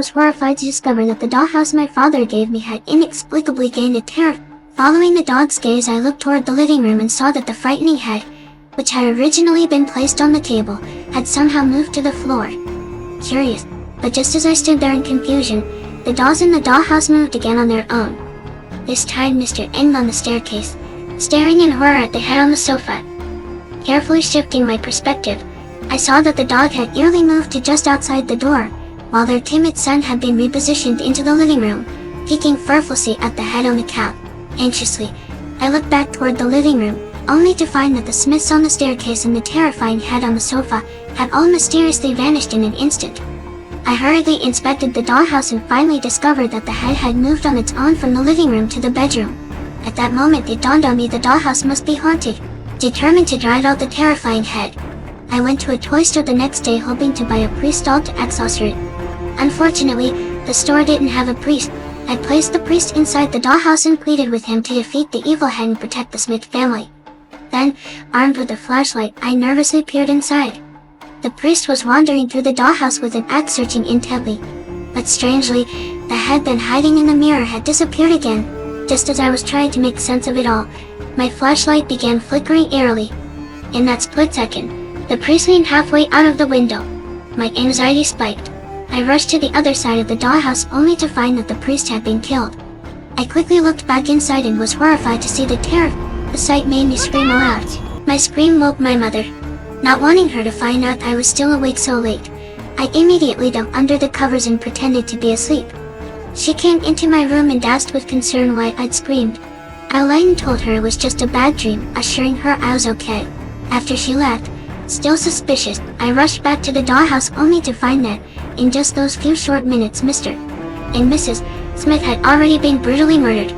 was horrified to discover that the dollhouse my father gave me had inexplicably gained a terror. Following the dog's gaze, I looked toward the living room and saw that the frightening head, which had originally been placed on the table, had somehow moved to the floor. Curious, but just as I stood there in confusion, the dolls in the dollhouse moved again on their own. This time Mr. N on the staircase, staring in horror at the head on the sofa. Carefully shifting my perspective, I saw that the dog had eerily moved to just outside the door, while their timid son had been repositioned into the living room, peeking furiously at the head on the couch. Anxiously, I looked back toward the living room, only to find that the Smiths on the staircase and the terrifying head on the sofa had all mysteriously vanished in an instant. I hurriedly inspected the dollhouse and finally discovered that the head had moved on its own from the living room to the bedroom. At that moment it dawned on me the dollhouse must be haunted. Determined to drive out the terrifying head, I went to a toy store the next day hoping to buy a priest doll to exorcise it. Unfortunately, the store didn't have a priest. I placed the priest inside the dollhouse and pleaded with him to defeat the evil head and protect the Smith family. Then, armed with a flashlight, I nervously peered inside. The priest was wandering through the dollhouse with an axe, searching intently. But strangely, the head then hiding in the mirror had disappeared again. Just as I was trying to make sense of it all, my flashlight began flickering eerily. In that split second, the priest leaned halfway out of the window. My anxiety spiked. I rushed to the other side of the dollhouse only to find that the priest had been killed. I quickly looked back inside and was horrified to see the terror. The sight made me scream aloud. My scream woke my mother. Not wanting her to find out I was still awake so late, I immediately dove under the covers and pretended to be asleep. She came into my room and asked with concern why I'd screamed. I lied and told her it was just a bad dream, assuring her I was okay. After she left, still suspicious, I rushed back to the dollhouse only to find that, in just those few short minutes, Mr. and Mrs. Smith had already been brutally murdered.